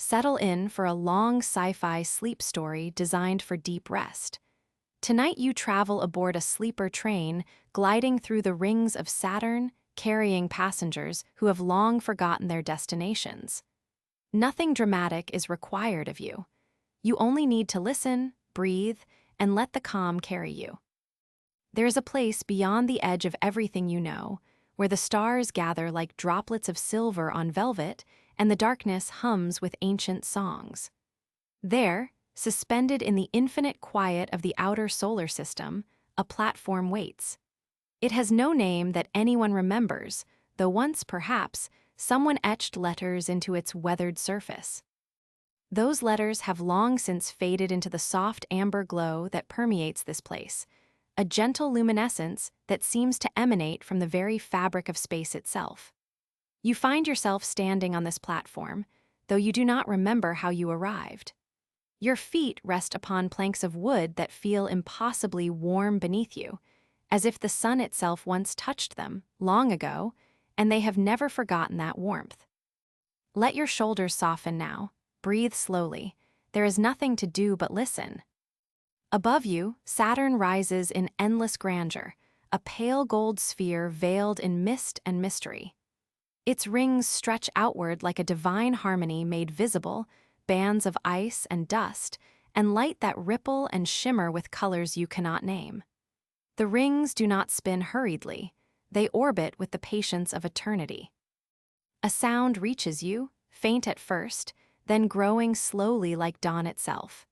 Settle in for a long sci-fi sleep story designed for deep rest. Tonight you travel aboard a sleeper train, gliding through the rings of Saturn, carrying passengers who have long forgotten their destinations. Nothing dramatic is required of you. You only need to listen, breathe, and let the calm carry you. There is a place beyond the edge of everything you know, where the stars gather like droplets of silver on velvet, and the darkness hums with ancient songs. There, suspended in the infinite quiet of the outer solar system, a platform waits. It has no name that anyone remembers, though once, perhaps, someone etched letters into its weathered surface. Those letters have long since faded into the soft amber glow that permeates this place, a gentle luminescence that seems to emanate from the very fabric of space itself. You find yourself standing on this platform, though you do not remember how you arrived. Your feet rest upon planks of wood that feel impossibly warm beneath you, as if the sun itself once touched them, long ago, and they have never forgotten that warmth. Let your shoulders soften now. Breathe slowly. There is nothing to do but listen. Above you, Saturn rises in endless grandeur, a pale gold sphere veiled in mist and mystery. Its rings stretch outward like a divine harmony made visible, bands of ice and dust, and light that ripple and shimmer with colors you cannot name. The rings do not spin hurriedly. They orbit with the patience of eternity. A sound reaches you, faint at first, then growing slowly like dawn itself.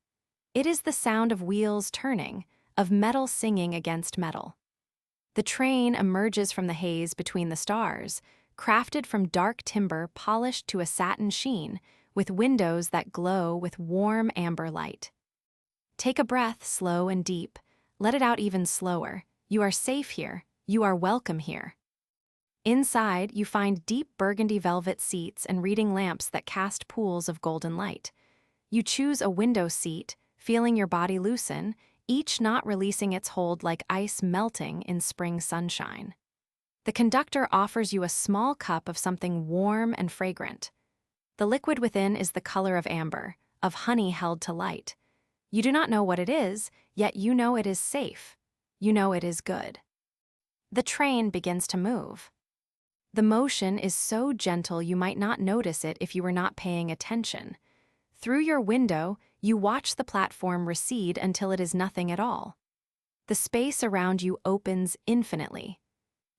It is the sound of wheels turning, of metal singing against metal. The train emerges from the haze between the stars, crafted from dark timber polished to a satin sheen, with windows that glow with warm amber light. Take a breath slow and deep. Let it out even slower. You are safe here. You are welcome here. Inside, you find deep burgundy velvet seats and reading lamps that cast pools of golden light. You choose a window seat, feeling your body loosen, each knot releasing its hold like ice melting in spring sunshine. The conductor offers you a small cup of something warm and fragrant. The liquid within is the color of amber, of honey held to light. You do not know what it is, yet you know it is safe. You know it is good. The train begins to move. The motion is so gentle you might not notice it if you were not paying attention. Through your window, you watch the platform recede until it is nothing at all. The space around you opens infinitely.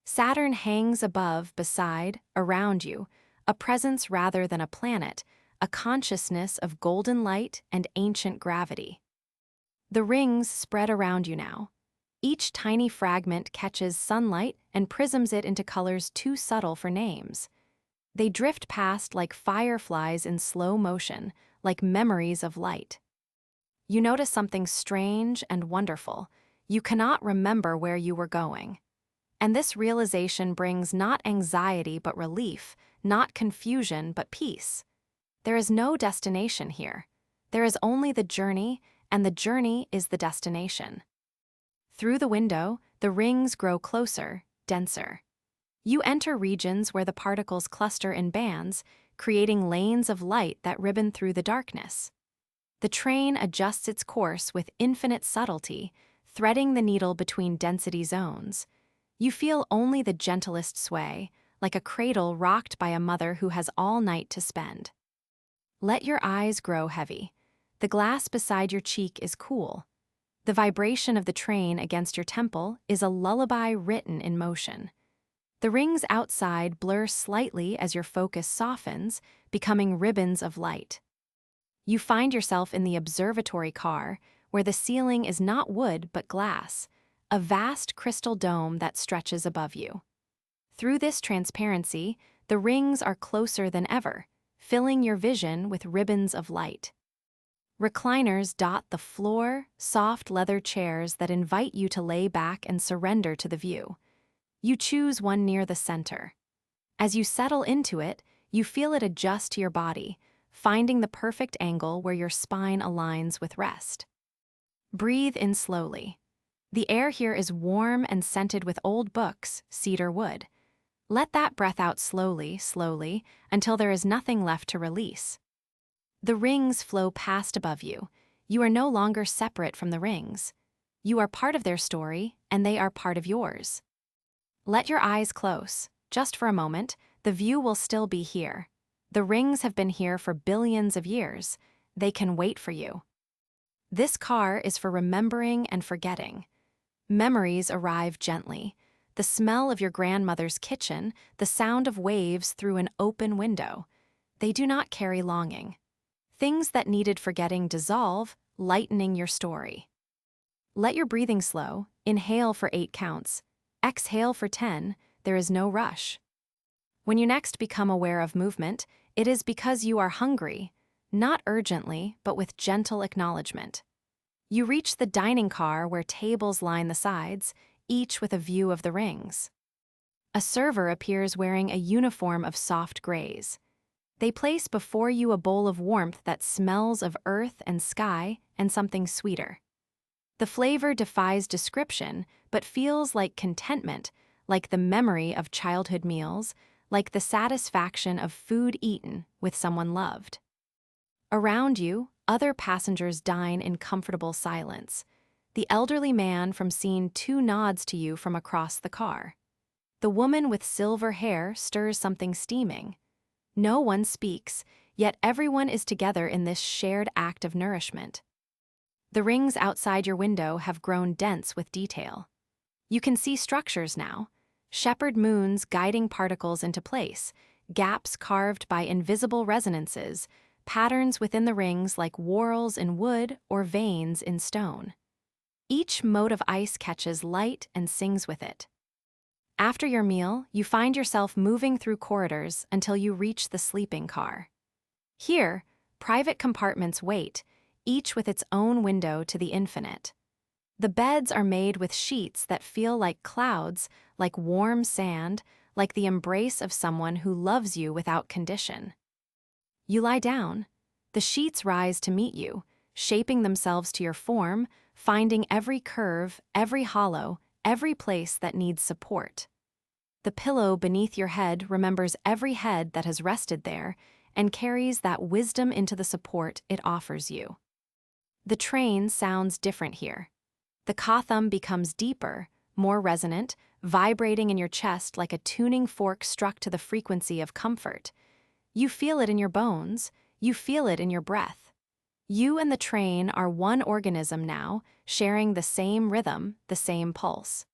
Saturn hangs above, beside, around you, a presence rather than a planet, a consciousness of golden light and ancient gravity. The rings spread around you now. Each tiny fragment catches sunlight and prisms it into colors too subtle for names. They drift past like fireflies in slow motion, like memories of light. You notice something strange and wonderful. You cannot remember where you were going. And this realization brings not anxiety but relief, not confusion but peace. There is no destination here. There is only the journey, and the journey is the destination. Through the window, the rings grow closer, denser. You enter regions where the particles cluster in bands, creating lanes of light that ribbon through the darkness. The train adjusts its course with infinite subtlety, threading the needle between density zones. You feel only the gentlest sway, like a cradle rocked by a mother who has all night to spend. Let your eyes grow heavy. The glass beside your cheek is cool. The vibration of the train against your temple is a lullaby written in motion. The rings outside blur slightly as your focus softens, becoming ribbons of light. You find yourself in the observatory car, where the ceiling is not wood but glass, a vast crystal dome that stretches above you. Through this transparency, the rings are closer than ever, filling your vision with ribbons of light. Recliners dot the floor, soft leather chairs that invite you to lay back and surrender to the view. You choose one near the center. As you settle into it, you feel it adjust to your body, finding the perfect angle where your spine aligns with rest. Breathe in slowly. The air here is warm and scented with old books, cedar wood. Let that breath out slowly, slowly, until there is nothing left to release. The rings flow past above you. You are no longer separate from the rings. You are part of their story, and they are part of yours. Let your eyes close. Just for a moment, the view will still be here. The rings have been here for billions of years. They can wait for you. This car is for remembering and forgetting. Memories arrive gently. The smell of your grandmother's kitchen, the sound of waves through an open window. They do not carry longing. Things that needed forgetting dissolve, lightening your story. Let your breathing slow. Inhale for 8 counts. Exhale for 10. There is no rush. When you next become aware of movement, it is because you are hungry, not urgently, but with gentle acknowledgement. You reach the dining car where tables line the sides, each with a view of the rings. A server appears wearing a uniform of soft grays. They place before you a bowl of warmth that smells of earth and sky and something sweeter. The flavor defies description, but feels like contentment, like the memory of childhood meals, like the satisfaction of food eaten with someone loved. Around you, other passengers dine in comfortable silence. The elderly man from scene 2 nods to you from across the car. The woman with silver hair stirs something steaming. No one speaks, yet everyone is together in this shared act of nourishment. The rings outside your window have grown dense with detail. You can see structures now, shepherd moons guiding particles into place, gaps carved by invisible resonances, patterns within the rings like whorls in wood or veins in stone. Each mote of ice catches light and sings with it. After your meal, you find yourself moving through corridors until you reach the sleeping car. Here, private compartments wait, each with its own window to the infinite. The beds are made with sheets that feel like clouds, like warm sand, like the embrace of someone who loves you without condition. You lie down. The sheets rise to meet you, shaping themselves to your form, finding every curve, every hollow, every place that needs support. The pillow beneath your head remembers every head that has rested there and carries that wisdom into the support it offers you. The train sounds different here. The Kotham becomes deeper, more resonant, vibrating in your chest like a tuning fork struck to the frequency of comfort. You feel it in your bones, you feel it in your breath. You and the train are one organism now, sharing the same rhythm, the same pulse.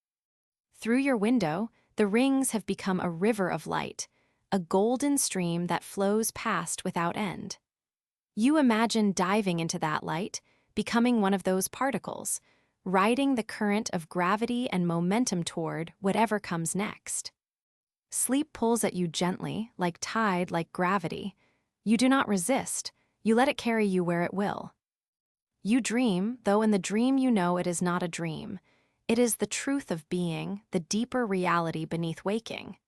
Through your window, the rings have become a river of light, a golden stream that flows past without end. You imagine diving into that light, becoming one of those particles, riding the current of gravity and momentum toward whatever comes next. Sleep pulls at you gently, like tide, like gravity. You do not resist, you let it carry you where it will. You dream, though in the dream you know it is not a dream. It is the truth of being, the deeper reality beneath waking.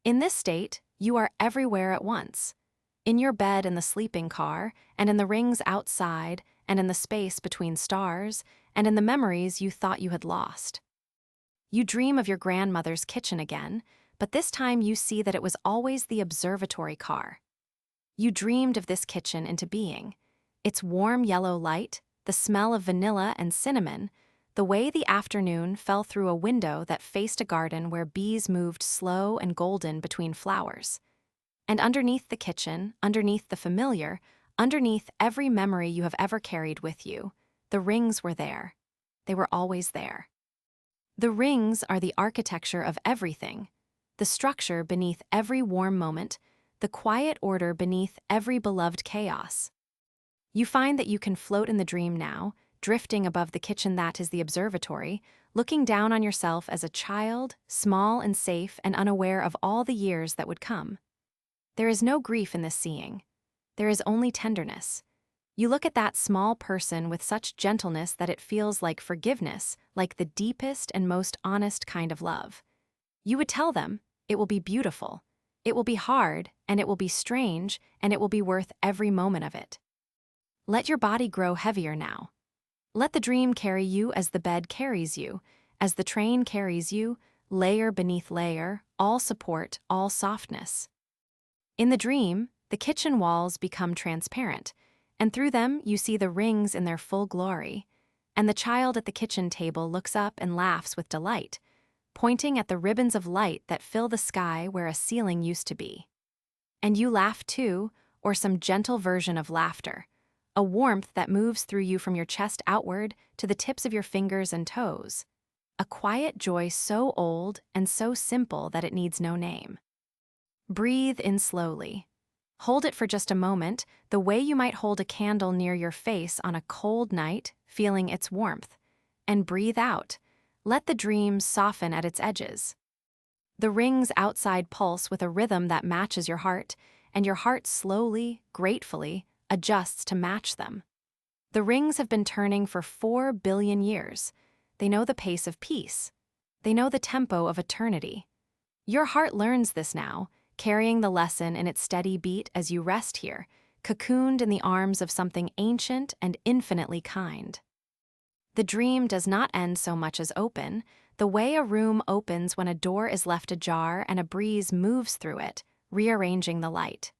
In this state, you are everywhere at once. In your bed in the sleeping car, and in the rings outside, and in the space between stars, and in the memories you thought you had lost. You dream of your grandmother's kitchen again, but this time you see that it was always the observatory car. You dreamed of this kitchen into being. Its warm yellow light, the smell of vanilla and cinnamon, the way the afternoon fell through a window that faced a garden where bees moved slow and golden between flowers. And underneath the kitchen, underneath the familiar, underneath every memory you have ever carried with you, the rings were there. They were always there. The rings are the architecture of everything, the structure beneath every warm moment, the quiet order beneath every beloved chaos. You find that you can float in the dream now, drifting above the kitchen that is the observatory, looking down on yourself as a child, small and safe and unaware of all the years that would come. There is no grief in this seeing. There is only tenderness. You look at that small person with such gentleness that it feels like forgiveness, like the deepest and most honest kind of love. You would tell them, it will be beautiful, it will be hard, and it will be strange, and it will be worth every moment of it. Let your body grow heavier now. Let the dream carry you as the bed carries you, as the train carries you, layer beneath layer, all support, all softness. In the dream, the kitchen walls become transparent. and through them you see the rings in their full glory, and the child at the kitchen table looks up and laughs with delight, pointing at the ribbons of light that fill the sky where a ceiling used to be. And you laugh too, or some gentle version of laughter, a warmth that moves through you from your chest outward to the tips of your fingers and toes, a quiet joy so old and so simple that it needs no name. Breathe in slowly. Hold it for just a moment, the way you might hold a candle near your face on a cold night, feeling its warmth. And breathe out. Let the dream soften at its edges. The rings outside pulse with a rhythm that matches your heart, and your heart slowly, gratefully, adjusts to match them. The rings have been turning for 4 billion years. They know the pace of peace. They know the tempo of eternity. Your heart learns this now, carrying the lesson in its steady beat as you rest here, cocooned in the arms of something ancient and infinitely kind. The dream does not end so much as open, the way a room opens when a door is left ajar and a breeze moves through it, rearranging the light.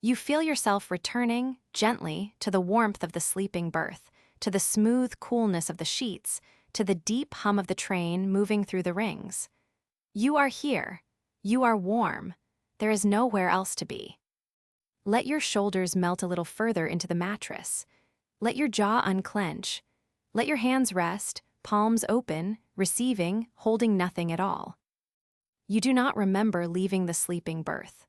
You feel yourself returning, gently, to the warmth of the sleeping berth, to the smooth coolness of the sheets, to the deep hum of the train moving through the rings. You are here. You are warm. There is nowhere else to be. Let your shoulders melt a little further into the mattress. Let your jaw unclench. Let your hands rest, palms open, receiving, holding nothing at all. You do not remember leaving the sleeping berth.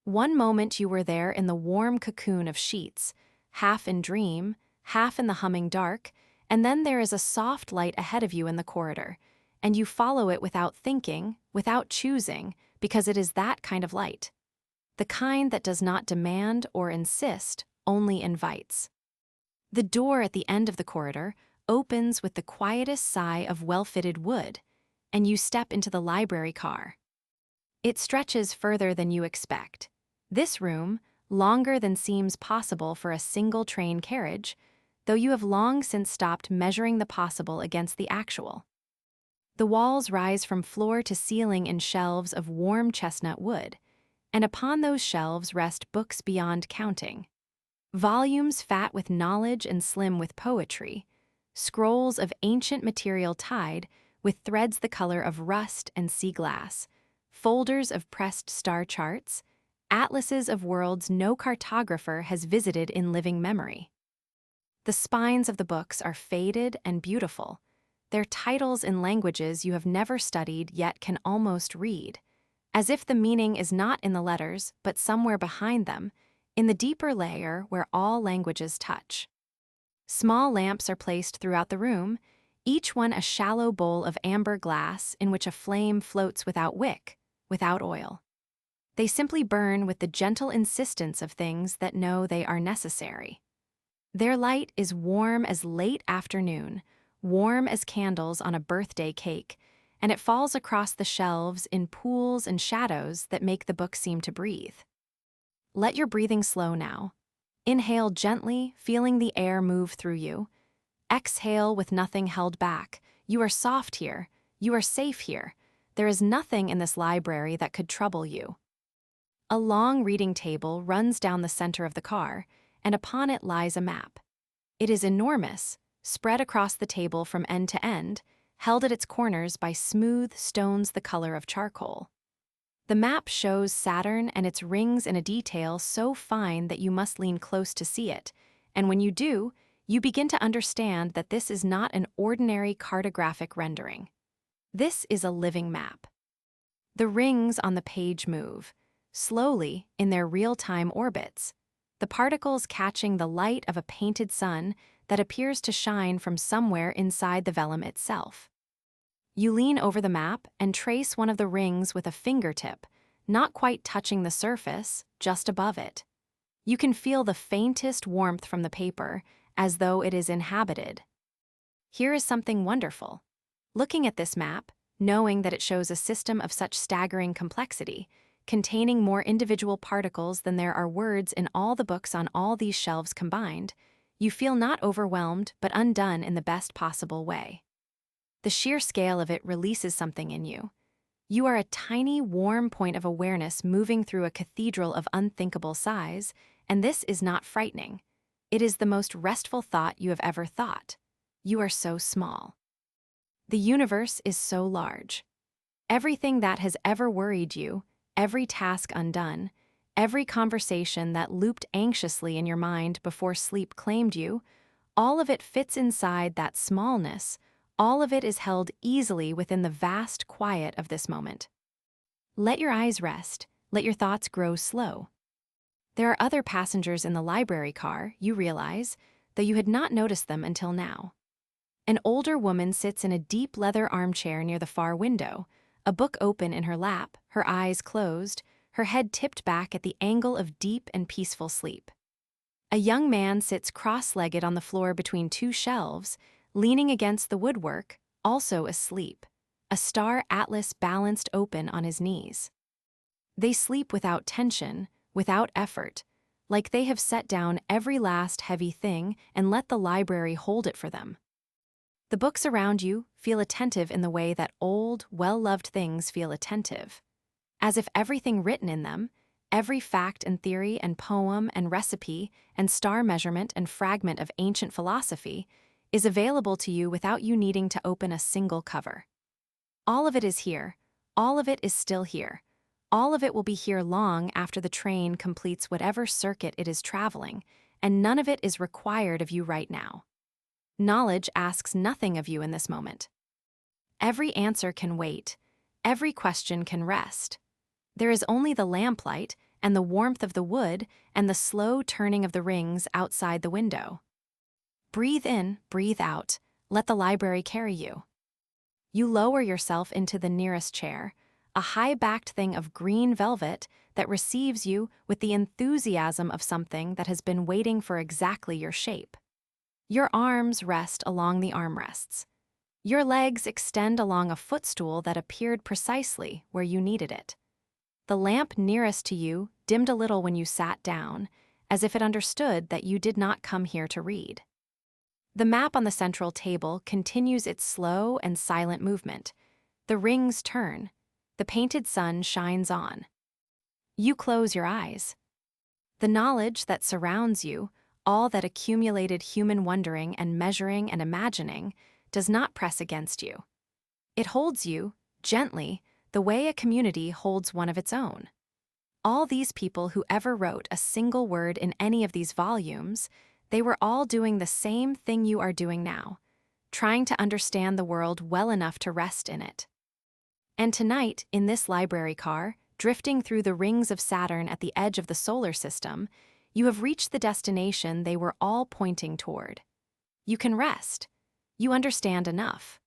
One moment you were there in the warm cocoon of sheets, half in dream, half in the humming dark, and then there is a soft light ahead of you in the corridor, and you follow it without thinking, without choosing, because it is that kind of light. The kind that does not demand or insist, only invites. The door at the end of the corridor opens with the quietest sigh of well-fitted wood, and you step into the library car. It stretches further than you expect. This room, longer than seems possible for a single train carriage, though you have long since stopped measuring the possible against the actual. The walls rise from floor to ceiling in shelves of warm chestnut wood, and upon those shelves rest books beyond counting. Volumes fat with knowledge and slim with poetry, scrolls of ancient material tied with threads the color of rust and sea glass, folders of pressed star charts, atlases of worlds no cartographer has visited in living memory. The spines of the books are faded and beautiful, their titles in languages you have never studied yet can almost read, as if the meaning is not in the letters but somewhere behind them, in the deeper layer where all languages touch. Small lamps are placed throughout the room, each one a shallow bowl of amber glass in which a flame floats without wick, without oil. They simply burn with the gentle insistence of things that know they are necessary. Their light is warm as late afternoon, warm as candles on a birthday cake, and it falls across the shelves in pools and shadows that make the book seem to breathe. Let your breathing slow now. Inhale gently, feeling the air move through you. Exhale with nothing held back. You are soft here. You are safe here. There is nothing in this library that could trouble you. A long reading table runs down the center of the car, and upon it lies a map. It is enormous, spread across the table from end to end, held at its corners by smooth stones the color of charcoal. The map shows Saturn and its rings in a detail so fine that you must lean close to see it, and when you do, you begin to understand that this is not an ordinary cartographic rendering. This is a living map. The rings on the page move, slowly in their real-time orbits, the particles catching the light of a painted sun that appears to shine from somewhere inside the vellum itself. You lean over the map and trace one of the rings with a fingertip, not quite touching the surface, just above it. You can feel the faintest warmth from the paper, as though it is inhabited. Here is something wonderful. Looking at this map, knowing that it shows a system of such staggering complexity, containing more individual particles than there are words in all the books on all these shelves combined, you feel not overwhelmed but undone in the best possible way. The sheer scale of it releases something in you. You are a tiny, warm point of awareness moving through a cathedral of unthinkable size, and this is not frightening. It is the most restful thought you have ever thought. You are so small. The universe is so large. Everything that has ever worried you, every task undone, every conversation that looped anxiously in your mind before sleep claimed you, all of it fits inside that smallness. All of it is held easily within the vast quiet of this moment. Let your eyes rest. Let your thoughts grow slow. There are other passengers in the library car, you realize, though you had not noticed them until now. An older woman sits in a deep leather armchair near the far window, a book open in her lap, her eyes closed, her head tipped back at the angle of deep and peaceful sleep. A young man sits cross-legged on the floor between two shelves, leaning against the woodwork, also asleep, a star atlas balanced open on his knees. They sleep without tension, without effort, like they have set down every last heavy thing and let the library hold it for them. The books around you feel attentive in the way that old, well-loved things feel attentive, as if everything written in them, every fact and theory and poem and recipe and star measurement and fragment of ancient philosophy is available to you without you needing to open a single cover. All of it is here. All of it is still here. All of it will be here long after the train completes whatever circuit it is traveling, and none of it is required of you right now. Knowledge asks nothing of you in this moment. Every answer can wait. Every question can rest. There is only the lamplight and the warmth of the wood and the slow turning of the rings outside the window. Breathe in, breathe out. Let the library carry you. You lower yourself into the nearest chair, a high-backed thing of green velvet that receives you with the enthusiasm of something that has been waiting for exactly your shape. Your arms rest along the armrests. Your legs extend along a footstool that appeared precisely where you needed it. The lamp nearest to you dimmed a little when you sat down, as if it understood that you did not come here to read. The map on the central table continues its slow and silent movement. The rings turn. The painted sun shines on. You close your eyes. The knowledge that surrounds you, all that accumulated human wondering and measuring and imagining, does not press against you. It holds you, gently, the way a community holds one of its own. All these people who ever wrote a single word in any of these volumes, they were all doing the same thing you are doing now, trying to understand the world well enough to rest in it. And tonight, in this library car, drifting through the rings of Saturn at the edge of the solar system, you have reached the destination they were all pointing toward. You can rest. You understand enough.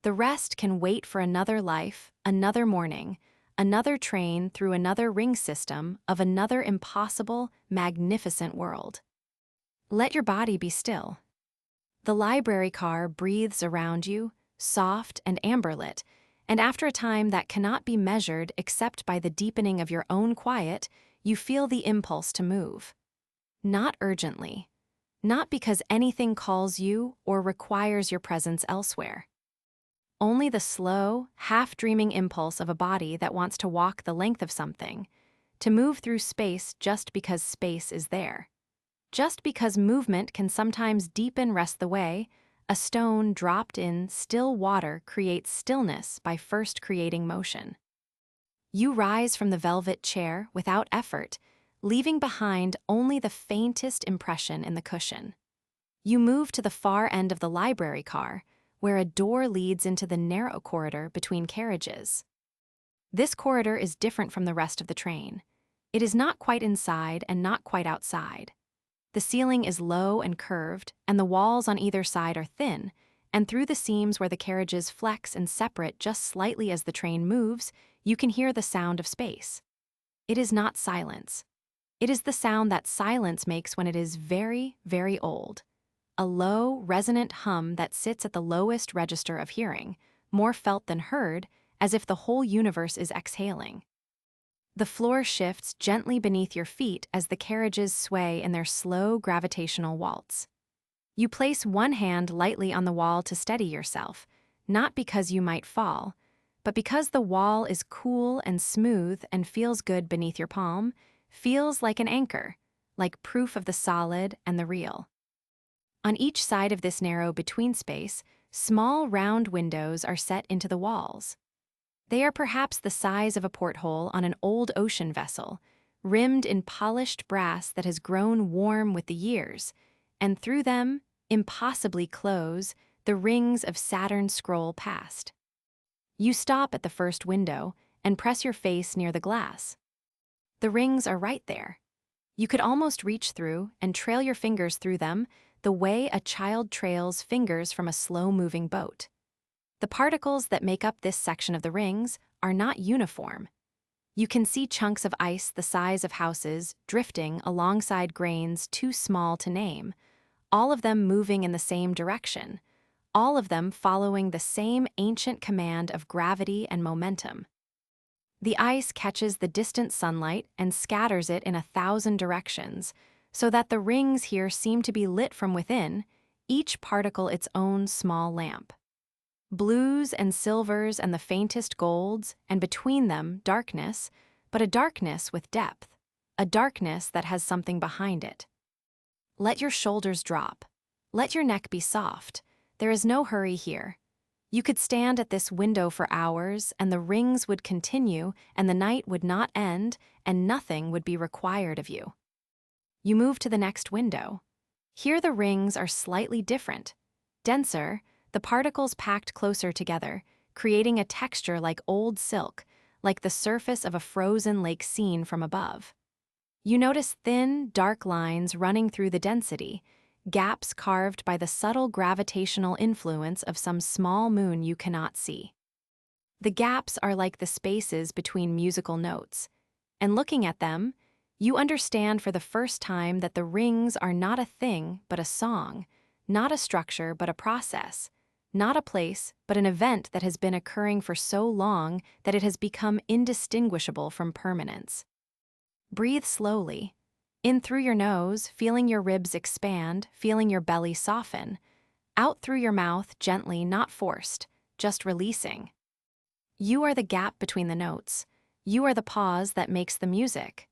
The rest can wait for another life, another morning, another train through another ring system of another impossible, magnificent world. Let your body be still. The library car breathes around you, soft and amber-lit, and after a time that cannot be measured except by the deepening of your own quiet, you feel the impulse to move. Not urgently. Not because anything calls you or requires your presence elsewhere. Only the slow, half-dreaming impulse of a body that wants to walk the length of something, to move through space just because space is there. Just because movement can sometimes deepen rest the way, a stone dropped in still water creates stillness by first creating motion. You rise from the velvet chair without effort, leaving behind only the faintest impression in the cushion. You move to the far end of the library car, where a door leads into the narrow corridor between carriages. This corridor is different from the rest of the train. It is not quite inside and not quite outside. The ceiling is low and curved, and the walls on either side are thin, and through the seams where the carriages flex and separate just slightly as the train moves, you can hear the sound of space. It is not silence. It is the sound that silence makes when it is very, very old. A low, resonant hum that sits at the lowest register of hearing, more felt than heard, as if the whole universe is exhaling. The floor shifts gently beneath your feet as the carriages sway in their slow gravitational waltz. You place one hand lightly on the wall to steady yourself, not because you might fall, but because the wall is cool and smooth and feels good beneath your palm, feels like an anchor, like proof of the solid and the real. On each side of this narrow between space, small round windows are set into the walls. They are perhaps the size of a porthole on an old ocean vessel, rimmed in polished brass that has grown warm with the years, and through them, impossibly close, the rings of Saturn scroll past. You stop at the first window and press your face near the glass. The rings are right there. You could almost reach through and trail your fingers through them the way a child trails fingers from a slow-moving boat. The particles that make up this section of the rings are not uniform. You can see chunks of ice the size of houses drifting alongside grains too small to name, all of them moving in the same direction, all of them following the same ancient command of gravity and momentum. The ice catches the distant sunlight and scatters it in 1,000 directions, so that the rings here seem to be lit from within, each particle its own small lamp. Blues and silvers and the faintest golds, and between them darkness, but a darkness with depth, a darkness that has something behind it. Let your shoulders drop. Let your neck be soft. There is no hurry here. You could stand at this window for hours, and the rings would continue, and the night would not end, and nothing would be required of you. You move to the next window. Here the rings are slightly different, denser, the particles packed closer together, creating a texture like old silk, like the surface of a frozen lake seen from above. You notice thin, dark lines running through the density, gaps carved by the subtle gravitational influence of some small moon you cannot see. The gaps are like the spaces between musical notes, and looking at them, you understand for the first time that the rings are not a thing but a song, not a structure but a process, not a place but an event that has been occurring for so long that it has become indistinguishable from permanence. Breathe slowly. In through your nose, feeling your ribs expand, feeling your belly soften. Out through your mouth, gently, not forced, just releasing. You are the gap between the notes. You are the pause that makes the music.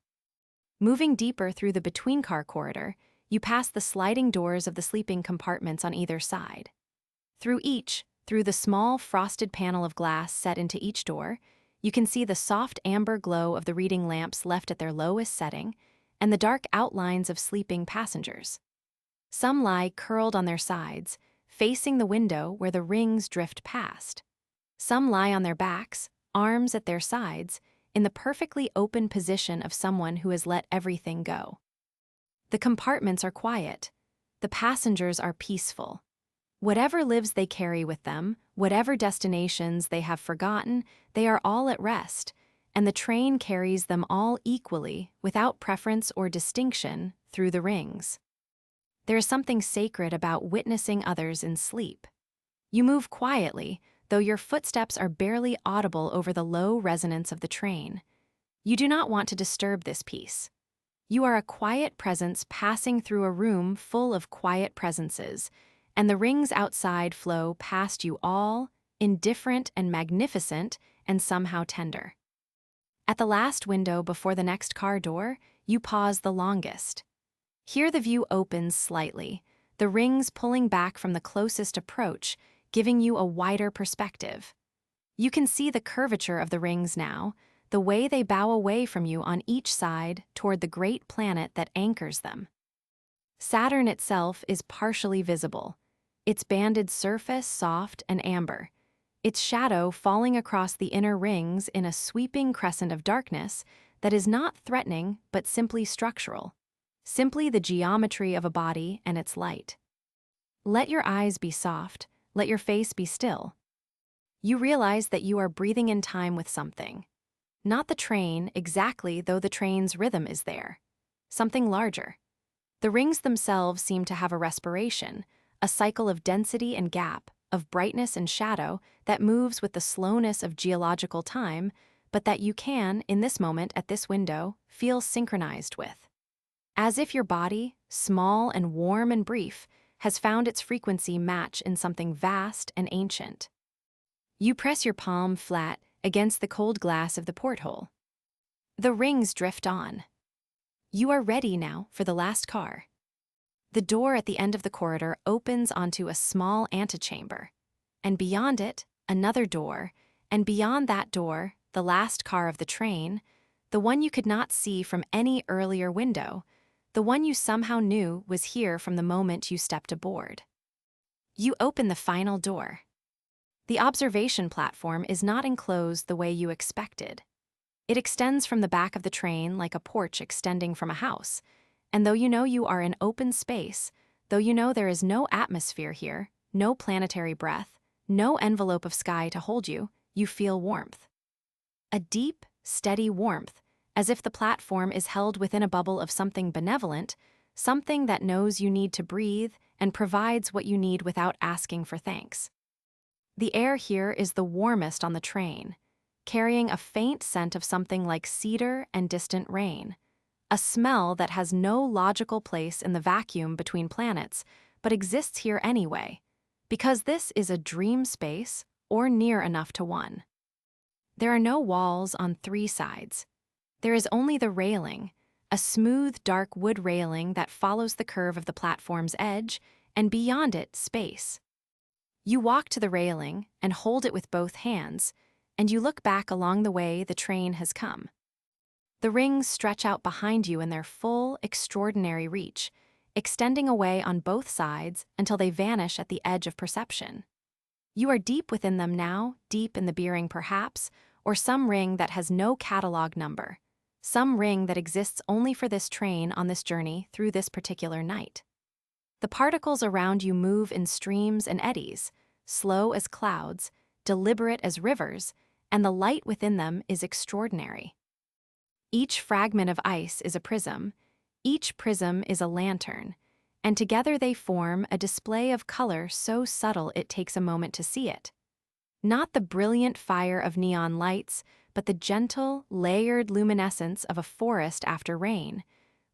Moving deeper through the between-car corridor, you pass the sliding doors of the sleeping compartments on either side. Through the small frosted panel of glass set into each door, you can see the soft amber glow of the reading lamps left at their lowest setting, and the dark outlines of sleeping passengers. Some lie curled on their sides, facing the window where the rings drift past. Some lie on their backs, arms at their sides, in the perfectly open position of someone who has let everything go. The compartments are quiet. The passengers are peaceful. Whatever lives they carry with them, whatever destinations they have forgotten, they are all at rest, and the train carries them all equally, without preference or distinction, through the rings. There is something sacred about witnessing others in sleep. You move quietly, though your footsteps are barely audible over the low resonance of the train. You do not want to disturb this peace. You are a quiet presence passing through a room full of quiet presences, and the rings outside flow past you all, indifferent and magnificent and somehow tender. At the last window before the next car door, you pause the longest. Here the view opens slightly, the rings pulling back from the closest approach, giving you a wider perspective. You can see the curvature of the rings now, the way they bow away from you on each side toward the great planet that anchors them. Saturn itself is partially visible, its banded surface soft and amber, its shadow falling across the inner rings in a sweeping crescent of darkness that is not threatening but simply structural, simply the geometry of a body and its light. Let your eyes be soft, let your face be still. You realize that you are breathing in time with something. Not the train exactly, though the train's rhythm is there. Something larger. The rings themselves seem to have a respiration, a cycle of density and gap, of brightness and shadow that moves with the slowness of geological time, but that you can, in this moment at this window, feel synchronized with. As if your body, small and warm and brief, has found its frequency match in something vast and ancient. You press your palm flat against the cold glass of the porthole. The rings drift on. You are ready now for the last car. The door at the end of the corridor opens onto a small antechamber, and beyond it, another door, and beyond that door, the last car of the train, the one you could not see from any earlier window, the one you somehow knew was here from the moment you stepped aboard. You open the final door. The observation platform is not enclosed the way you expected. It extends from the back of the train like a porch extending from a house, and though you know you are in open space, though you know there is no atmosphere here, no planetary breath, no envelope of sky to hold you, you feel warmth. A deep, steady warmth, as if the platform is held within a bubble of something benevolent, something that knows you need to breathe and provides what you need without asking for thanks. The air here is the warmest on the train, carrying a faint scent of something like cedar and distant rain, a smell that has no logical place in the vacuum between planets, but exists here anyway, because this is a dream space or near enough to one. There are no walls on three sides. There is only the railing, a smooth, dark wood railing that follows the curve of the platform's edge, and beyond it, space. You walk to the railing and hold it with both hands, and you look back along the way the train has come. The rings stretch out behind you in their full, extraordinary reach, extending away on both sides until they vanish at the edge of perception. You are deep within them now, deep in the bearing perhaps, or some ring that has no catalog number, some ring that exists only for this train on this journey through this particular night. The particles around you move in streams and eddies, slow as clouds, deliberate as rivers, and the light within them is extraordinary. Each fragment of ice is a prism, each prism is a lantern, and together they form a display of color so subtle it takes a moment to see it. Not the brilliant fire of neon lights, but the gentle, layered luminescence of a forest after rain,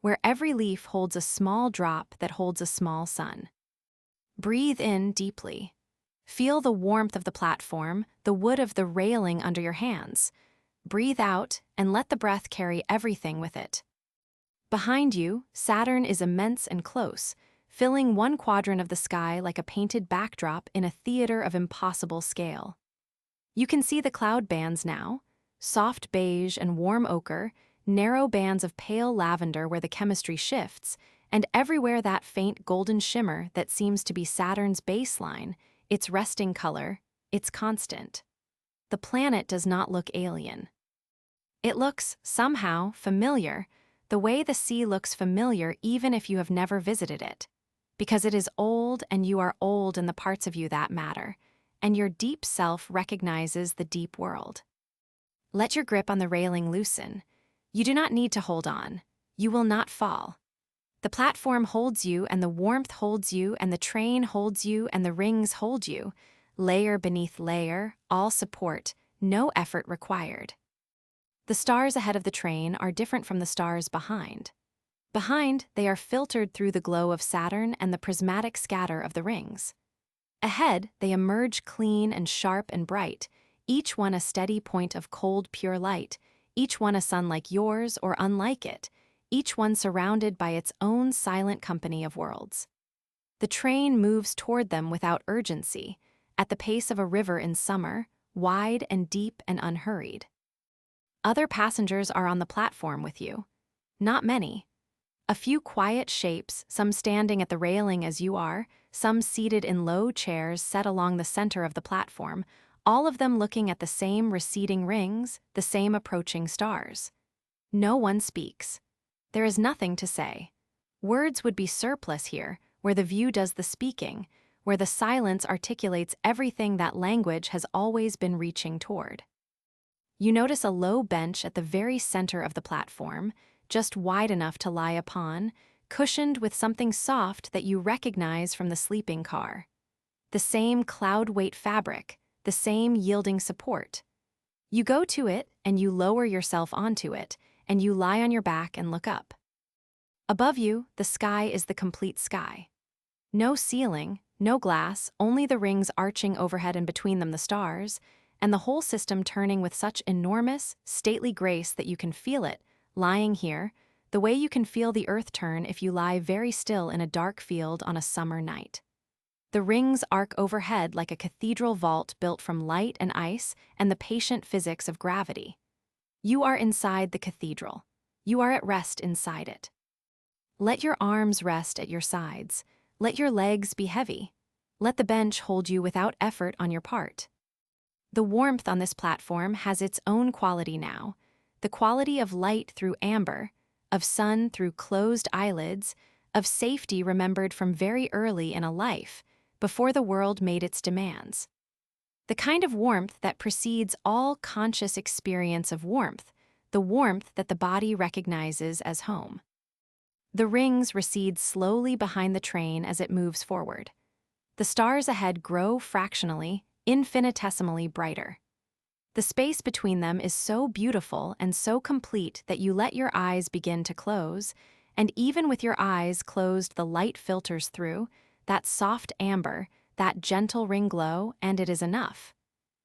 where every leaf holds a small drop that holds a small sun. Breathe in deeply. Feel the warmth of the platform, the wood of the railing under your hands. Breathe out and let the breath carry everything with it. Behind you, Saturn is immense and close, filling one quadrant of the sky like a painted backdrop in a theater of impossible scale. You can see the cloud bands now, soft beige and warm ochre, narrow bands of pale lavender where the chemistry shifts, and everywhere that faint golden shimmer that seems to be Saturn's baseline, its resting color, its constant. The planet does not look alien. It looks, somehow, familiar, the way the sea looks familiar even if you have never visited it, because it is old and you are old in the parts of you that matter, and your deep self recognizes the deep world. Let your grip on the railing loosen. You do not need to hold on. You will not fall. The platform holds you, and the warmth holds you, and the train holds you, and the rings hold you, layer beneath layer, all support, no effort required. The stars ahead of the train are different from the stars behind. Behind, they are filtered through the glow of Saturn and the prismatic scatter of the rings. Ahead, they emerge clean and sharp and bright, each one a steady point of cold, pure light, each one a sun like yours or unlike it, each one surrounded by its own silent company of worlds. The train moves toward them without urgency, at the pace of a river in summer, wide and deep and unhurried. Other passengers are on the platform with you. Not many. A few quiet shapes, some standing at the railing as you are, some seated in low chairs set along the center of the platform, all of them looking at the same receding rings, the same approaching stars. No one speaks. There is nothing to say. Words would be surplus here, where the view does the speaking, where the silence articulates everything that language has always been reaching toward. You notice a low bench at the very center of the platform, just wide enough to lie upon, cushioned with something soft that you recognize from the sleeping car. The same cloud-weight fabric, the same yielding support. You go to it and you lower yourself onto it, and you lie on your back and look up. Above you, the sky is the complete sky. No ceiling, no glass, only the rings arching overhead and between them the stars, and the whole system turning with such enormous, stately grace that you can feel it, lying here, the way you can feel the earth turn if you lie very still in a dark field on a summer night. The rings arc overhead like a cathedral vault built from light and ice and the patient physics of gravity. You are inside the cathedral. You are at rest inside it. Let your arms rest at your sides. Let your legs be heavy. Let the bench hold you without effort on your part. The warmth on this platform has its own quality now, the quality of light through amber, of sun through closed eyelids, of safety remembered from very early in a life, before the world made its demands. The kind of warmth that precedes all conscious experience of warmth, the warmth that the body recognizes as home. The rings recede slowly behind the train as it moves forward. The stars ahead grow fractionally, infinitesimally brighter. The space between them is so beautiful and so complete that you let your eyes begin to close, and even with your eyes closed, the light filters through, that soft amber, that gentle ring glow, and it is enough.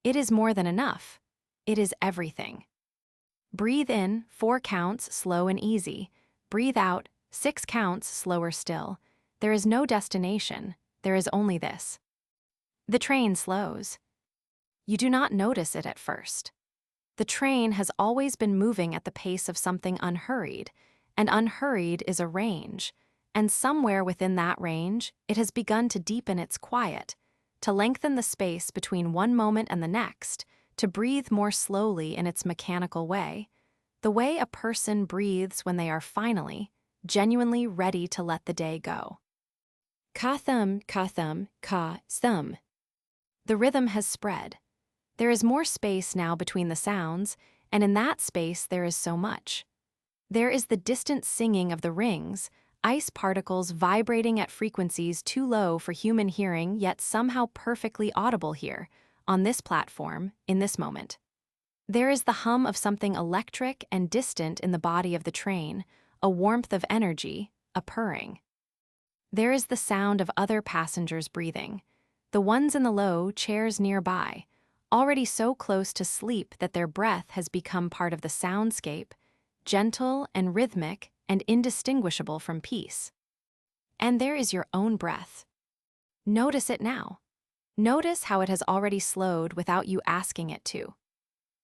It is more than enough. It is everything. Breathe in, 4 counts, slow and easy. Breathe out, 6 counts, slower still. There is no destination. There is only this. The train slows. You do not notice it at first. The train has always been moving at the pace of something unhurried, and unhurried is a range, and somewhere within that range, it has begun to deepen its quiet, to lengthen the space between one moment and the next, to breathe more slowly in its mechanical way, the way a person breathes when they are finally, genuinely ready to let the day go. Ka-thum, ka-thum, ka-thum. The rhythm has spread. There is more space now between the sounds, and in that space there is so much. There is the distant singing of the rings, ice particles vibrating at frequencies too low for human hearing yet somehow perfectly audible here, on this platform, in this moment. There is the hum of something electric and distant in the body of the train, a warmth of energy, a purring. There is the sound of other passengers breathing, the ones in the low chairs nearby, already so close to sleep that their breath has become part of the soundscape, gentle and rhythmic and indistinguishable from peace. And there is your own breath. Notice it now. Notice how it has already slowed without you asking it to.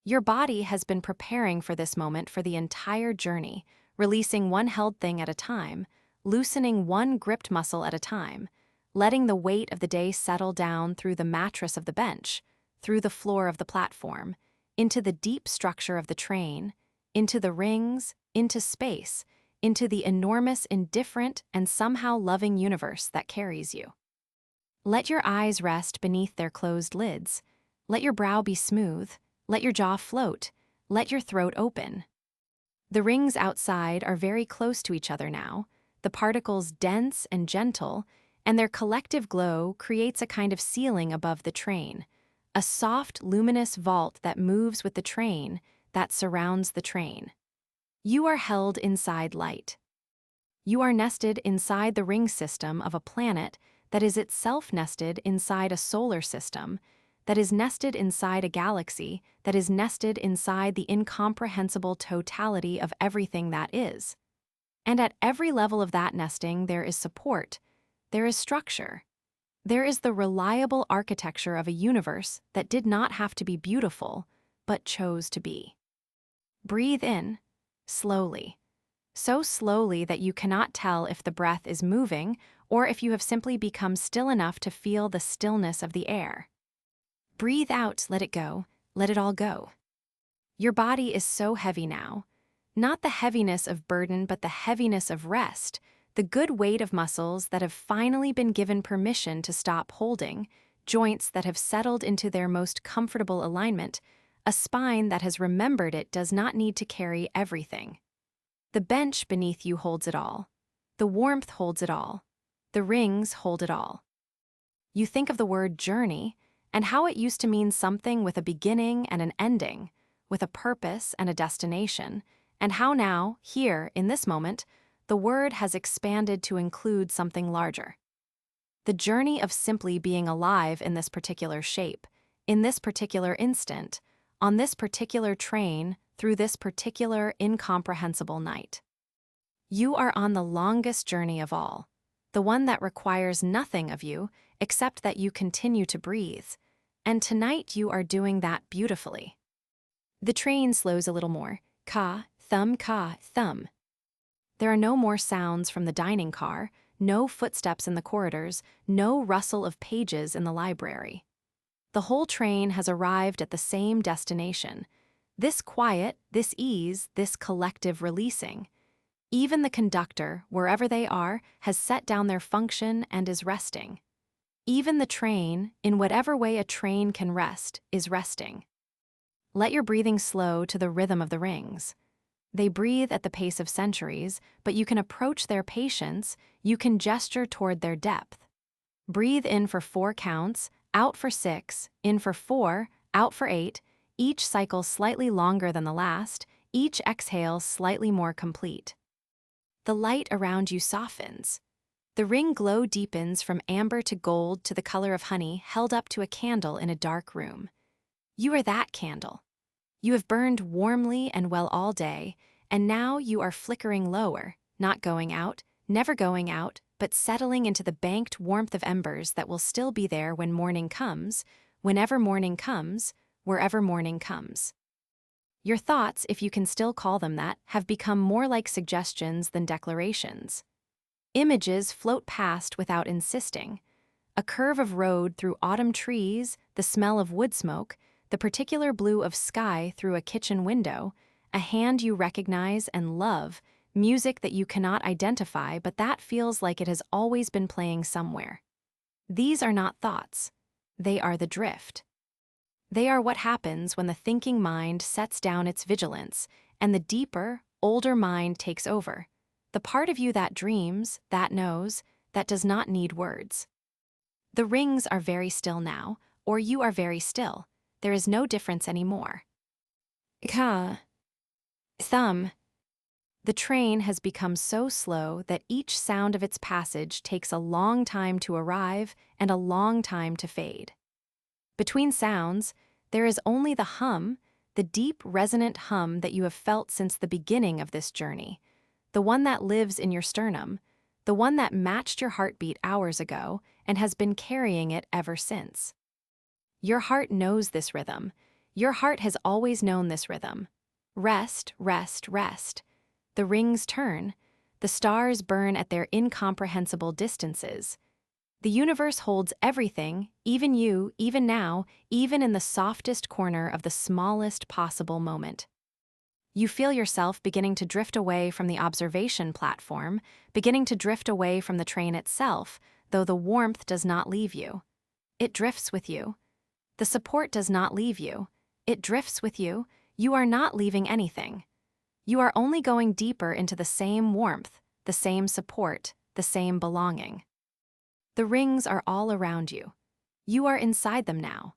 Your body has been preparing for this moment for the entire journey, releasing one held thing at a time, loosening one gripped muscle at a time, letting the weight of the day settle down through the mattress of the bench, through the floor of the platform, into the deep structure of the train, into the rings, into space, into the enormous, indifferent, and somehow loving universe that carries you. Let your eyes rest beneath their closed lids. Let your brow be smooth. Let your jaw float. Let your throat open. The rings outside are very close to each other now, the particles dense and gentle, and their collective glow creates a kind of ceiling above the train, a soft, luminous vault that moves with the train, that surrounds the train. You are held inside light. You are nested inside the ring system of a planet that is itself nested inside a solar system, that is nested inside a galaxy, that is nested inside the incomprehensible totality of everything that is. And at every level of that nesting there is support, there is structure. There is the reliable architecture of a universe that did not have to be beautiful, but chose to be. Breathe in, slowly. So slowly that you cannot tell if the breath is moving or if you have simply become still enough to feel the stillness of the air. Breathe out, let it go, let it all go. Your body is so heavy now. Not the heaviness of burden, but the heaviness of rest, the good weight of muscles that have finally been given permission to stop holding, joints that have settled into their most comfortable alignment, a spine that has remembered it does not need to carry everything. The bench beneath you holds it all. The warmth holds it all. The rings hold it all. You think of the word journey and how it used to mean something with a beginning and an ending, with a purpose and a destination, and how now, here, in this moment, the word has expanded to include something larger. The journey of simply being alive in this particular shape, in this particular instant, on this particular train, through this particular incomprehensible night. You are on the longest journey of all, the one that requires nothing of you except that you continue to breathe. And tonight you are doing that beautifully. The train slows a little more. Ka, thumb. There are no more sounds from the dining car, no footsteps in the corridors, no rustle of pages in the library. The whole train has arrived at the same destination. This quiet, this ease, this collective releasing. Even the conductor, wherever they are, has set down their function and is resting. Even the train, in whatever way a train can rest, is resting. Let your breathing slow to the rhythm of the rings. They breathe at the pace of centuries, but you can approach their patience, you can gesture toward their depth. Breathe in for 4 counts, out for 6, in for 4, out for 8, each cycle slightly longer than the last, each exhale slightly more complete. The light around you softens. The ring glow deepens from amber to gold to the color of honey held up to a candle in a dark room. You are that candle. You have burned warmly and well all day, and now you are flickering lower, not going out, never going out, but settling into the banked warmth of embers that will still be there when morning comes, whenever morning comes, wherever morning comes. Your thoughts, if you can still call them that, have become more like suggestions than declarations. Images float past without insisting. A curve of road through autumn trees, the smell of wood smoke, the particular blue of sky through a kitchen window, a hand you recognize and love, music that you cannot identify but that feels like it has always been playing somewhere. These are not thoughts. They are the drift. They are what happens when the thinking mind sets down its vigilance and the deeper, older mind takes over, the part of you that dreams, that knows, that does not need words. The rings are very still now, or you are very still. There is no difference anymore. Ka. Thumb. The train has become so slow that each sound of its passage takes a long time to arrive and a long time to fade. Between sounds, there is only the hum, the deep, resonant hum that you have felt since the beginning of this journey, the one that lives in your sternum, the one that matched your heartbeat hours ago and has been carrying it ever since. Your heart knows this rhythm. Your heart has always known this rhythm. Rest, rest, rest. The rings turn. The stars burn at their incomprehensible distances. The universe holds everything, even you, even now, even in the softest corner of the smallest possible moment. You feel yourself beginning to drift away from the observation platform, beginning to drift away from the train itself, though the warmth does not leave you. It drifts with you. The support does not leave you. It drifts with you. You are not leaving anything. You are only going deeper into the same warmth, the same support, the same belonging. The rings are all around you. You are inside them now.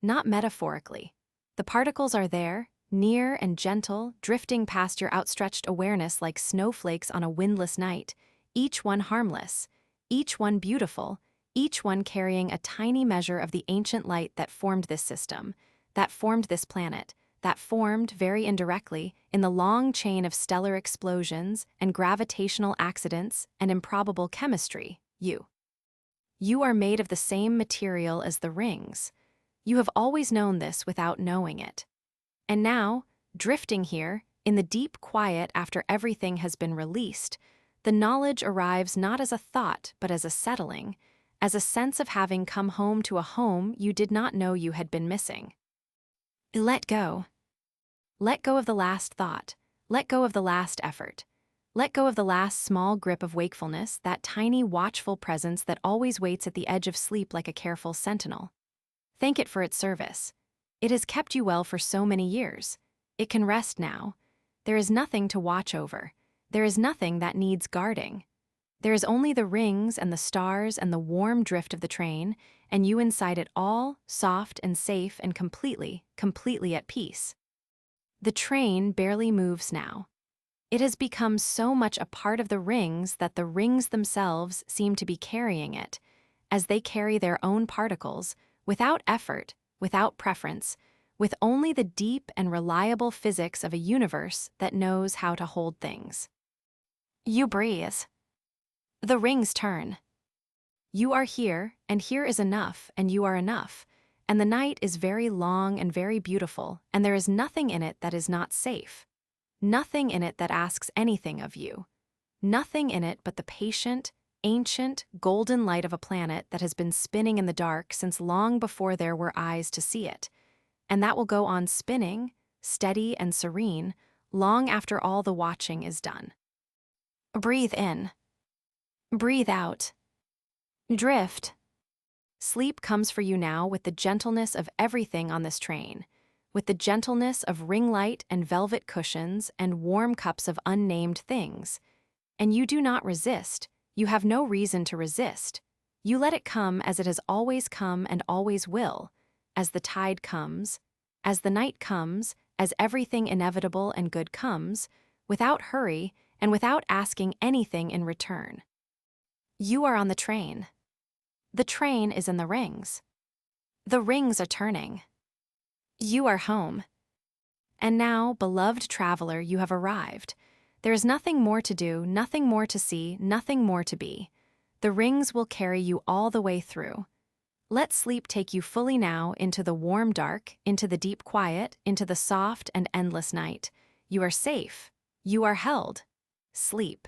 Not metaphorically. The particles are there, near and gentle, drifting past your outstretched awareness like snowflakes on a windless night, each one harmless, each one beautiful, each one carrying a tiny measure of the ancient light that formed this system, that formed this planet, that formed, very indirectly, in the long chain of stellar explosions and gravitational accidents and improbable chemistry, you. You are made of the same material as the rings. You have always known this without knowing it. And now, drifting here, in the deep quiet after everything has been released, the knowledge arrives not as a thought but as a settling, as a sense of having come home to a home you did not know you had been missing. Let go. Let go of the last thought. Let go of the last effort. Let go of the last small grip of wakefulness, that tiny watchful presence that always waits at the edge of sleep like a careful sentinel. Thank it for its service. It has kept you well for so many years. It can rest now. There is nothing to watch over. There is nothing that needs guarding. There is only the rings and the stars and the warm drift of the train, and you inside it all, soft and safe and completely at peace. The train barely moves now. It has become so much a part of the rings that the rings themselves seem to be carrying it, as they carry their own particles, without effort, without preference, with only the deep and reliable physics of a universe that knows how to hold things. You breathe. The rings turn. You are here, and here is enough, and you are enough. And the night is very long and very beautiful, and there is nothing in it that is not safe. Nothing in it that asks anything of you. Nothing in it but the patient, ancient, golden light of a planet that has been spinning in the dark since long before there were eyes to see it. And that will go on spinning, steady and serene, long after all the watching is done. Breathe in. Breathe out. Drift. Sleep comes for you now with the gentleness of everything on this train, with the gentleness of ring light and velvet cushions and warm cups of unnamed things. And you do not resist. You have no reason to resist. You let it come as it has always come and always will, as the tide comes, as the night comes, as everything inevitable and good comes, without hurry and without asking anything in return. You are on the train. The train is in the rings. The rings are turning. You are home. And now, beloved traveler, you have arrived. There is nothing more to do, nothing more to see, nothing more to be. The rings will carry you all the way through. Let sleep take you fully now into the warm dark, into the deep quiet, into the soft and endless night. You are safe. You are held. Sleep.